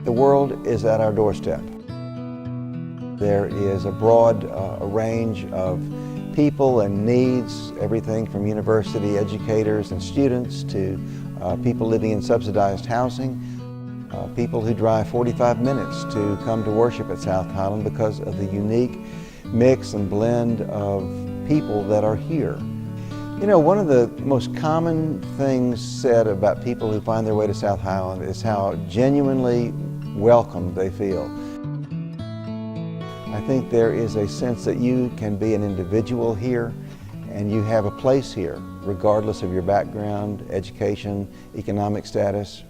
The world is at our doorstep. There is a broad range of people and needs, everything from university educators and students to people living in subsidized housing, people who drive 45 minutes to come to worship at South Highland because of the unique mix and blend of people that are here. You know, one of the most common things said about people who find their way to South Highland is how genuinely welcome they feel. I think there is a sense that you can be an individual here and you have a place here, regardless of your background, education, economic status,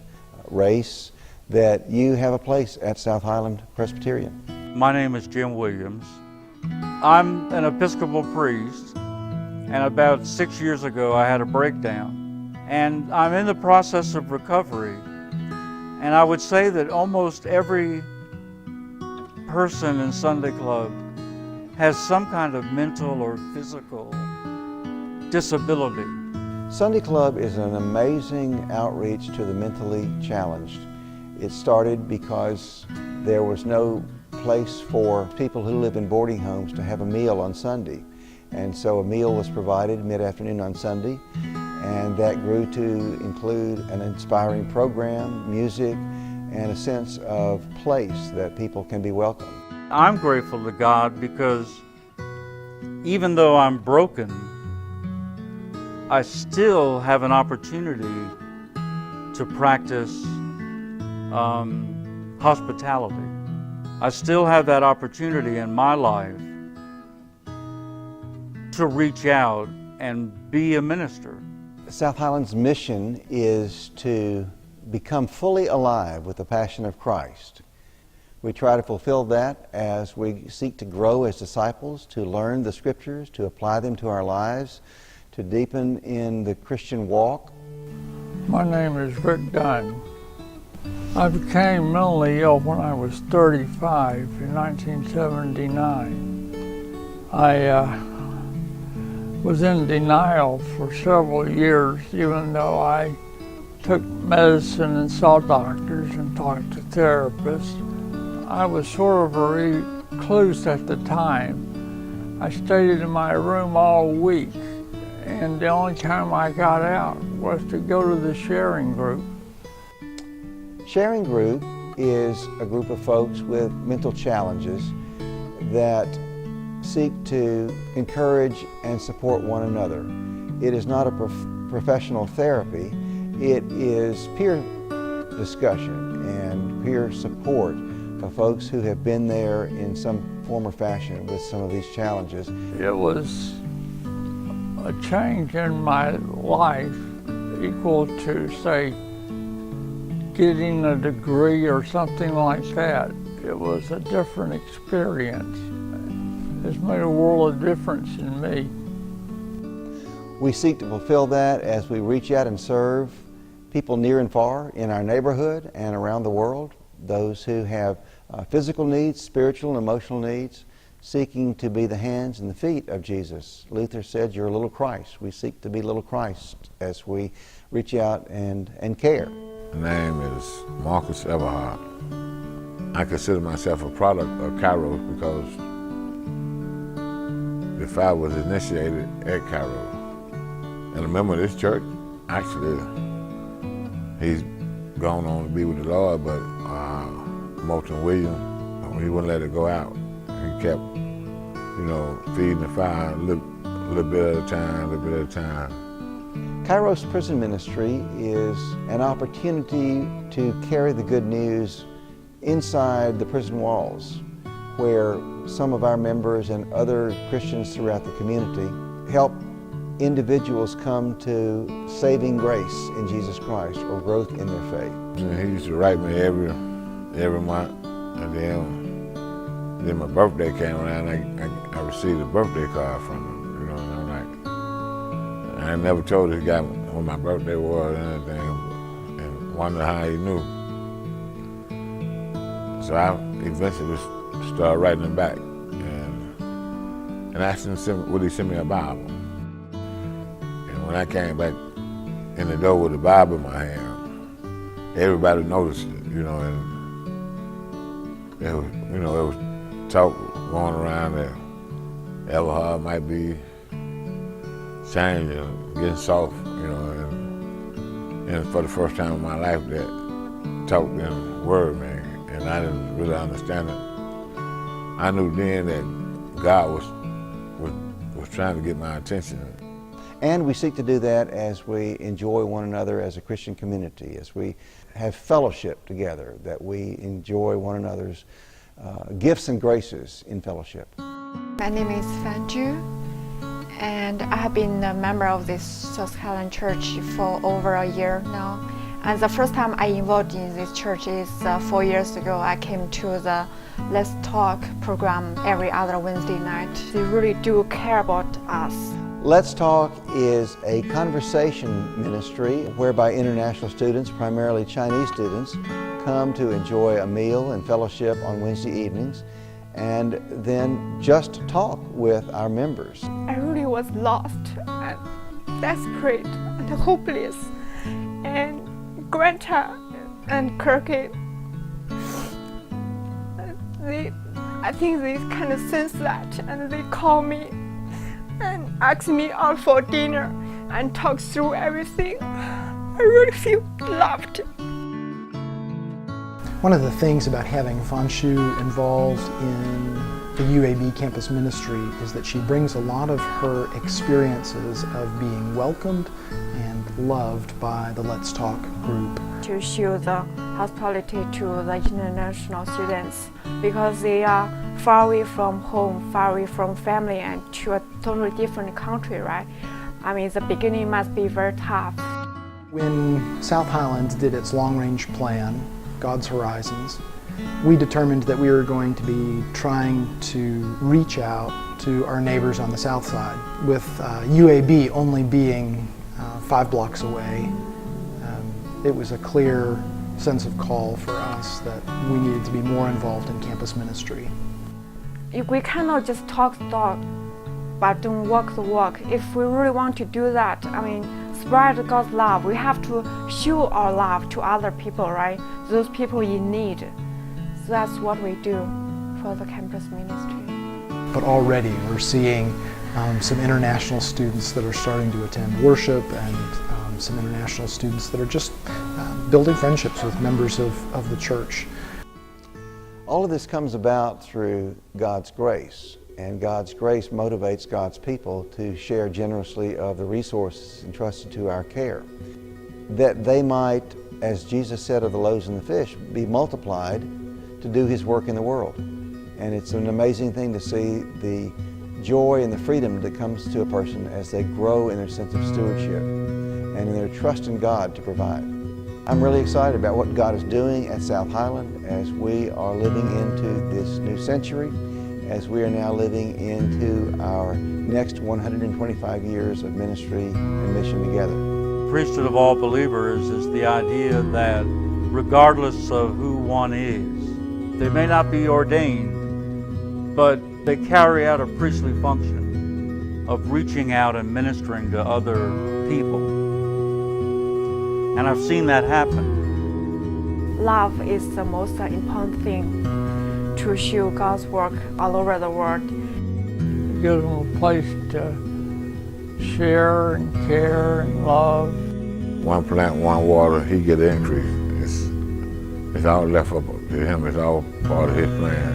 race, that you have a place at South Highland Presbyterian. My name is Jim Williams. I'm an Episcopal priest, and about 6 years ago I had a breakdown. And I'm in the process of recovery. And I would say that almost every person in Sunday Club has some kind of mental or physical disability. Sunday Club is an amazing outreach to the mentally challenged. It started because there was no place for people who live in boarding homes to have a meal on Sunday. And so a meal was provided mid-afternoon on Sunday, and that grew to include an inspiring program, music, and a sense of place that people can be welcome. I'm grateful to God because even though I'm broken, I still have an opportunity to practice hospitality. I still have that opportunity in my life to reach out and be a minister. South Highland's mission is to become fully alive with the passion of Christ. We try to fulfill that as we seek to grow as disciples, to learn the Scriptures, to apply them to our lives, to deepen in the Christian walk. My name is Rick Dunn. I became mentally ill when I was 35 in 1979. I was in denial for several years, even though I took medicine and saw doctors and talked to therapists. I was sort of a recluse at the time. I stayed in my room all week, and the only time I got out was to go to the sharing group. Sharing Group is a group of folks with mental challenges that seek to encourage and support one another. It is not a professional therapy. It is peer discussion and peer support of folks who have been there in some form or fashion with some of these challenges. It was a change in my life equal to, say, getting a degree or something like that. It was a different experience. It's made a world of difference in me. We seek to fulfill that as we reach out and serve people near and far in our neighborhood and around the world, those who have physical needs, spiritual and emotional needs, seeking to be the hands and the feet of Jesus. Luther said, "You're a little Christ." We seek to be little Christ as we reach out and care. My name is Marcus Everhart. I consider myself a product of Kairos because the fire was initiated at Kairos. And a member of this church, actually, he's gone on to be with the Lord, but Moulton Williams, he wouldn't let it go out. He kept, feeding the fire a little bit at a time, a little bit at a time. Kairos Prison Ministry is an opportunity to carry the good news inside the prison walls, where some of our members and other Christians throughout the community help individuals come to saving grace in Jesus Christ or growth in their faith. He used to write me every month, and then my birthday came around, I received a birthday card from him, and I'm like, I never told this guy when my birthday was or anything, and wondered how he knew. So I eventually started writing him back and asked him, would he send me a Bible? And when I came back in the door with the Bible in my hand, everybody noticed it, and It was, you know, it was talk going around that Everhard might be changing, getting soft, you know, and for the first time in my life that talk didn't worry me, and I didn't really understand it. I knew then that God was trying to get my attention. And we seek to do that as we enjoy one another as a Christian community, as we have fellowship together, that we enjoy one another's gifts and graces in fellowship. My name is Fanju, and I have been a member of this South Highland Church for over a year now. And the first time I involved in this church is 4 years ago. I came to the Let's Talk program every other Wednesday night. They really do care about us. Let's Talk is a conversation ministry whereby international students, primarily Chinese students, come to enjoy a meal and fellowship on Wednesday evenings and then just talk with our members. I really was lost and desperate and hopeless. And Greta and Kirky, I think they kind of sense that, and they call me and ask me out for dinner and talk through everything. I really feel loved. One of the things about having Fanshu involved in the UAB campus ministry is that she brings a lot of her experiences of being welcomed and loved by the Let's Talk group. To show the hospitality to the international students, because they are far away from home, far away from family, and to a totally different country, right? I mean, the beginning must be very tough. When South Highland did its long-range plan, God's Horizons, we determined that we were going to be trying to reach out to our neighbors on the south side. With UAB only being 5 blocks away, it was a clear sense of call for us that we needed to be more involved in campus ministry. We cannot just talk the talk, but don't walk the walk. If we really want to do that, I mean, spread God's love, we have to show our love to other people, right? Those people in need. So that's what we do for the campus ministry. But already we're seeing some international students that are starting to attend worship, and some international students that are just building friendships with members of the church. All of this comes about through God's grace, and God's grace motivates God's people to share generously of the resources entrusted to our care, that they might, as Jesus said of the loaves and the fish, be multiplied to do His work in the world. And it's an amazing thing to see the joy and the freedom that comes to a person as they grow in their sense of stewardship and in their trust in God to provide. I'm really excited about what God is doing at South Highland as we are living into this new century, as we are now living into our next 125 years of ministry and mission together. Priesthood of all believers is the idea that regardless of who one is, they may not be ordained, but they carry out a priestly function of reaching out and ministering to other people. And I've seen that happen. Love is the most important thing to show God's work all over the world. It gives them a place to share and care and love. One plant, one water, He get the increase. It's all left up to Him. It's all part of His plan.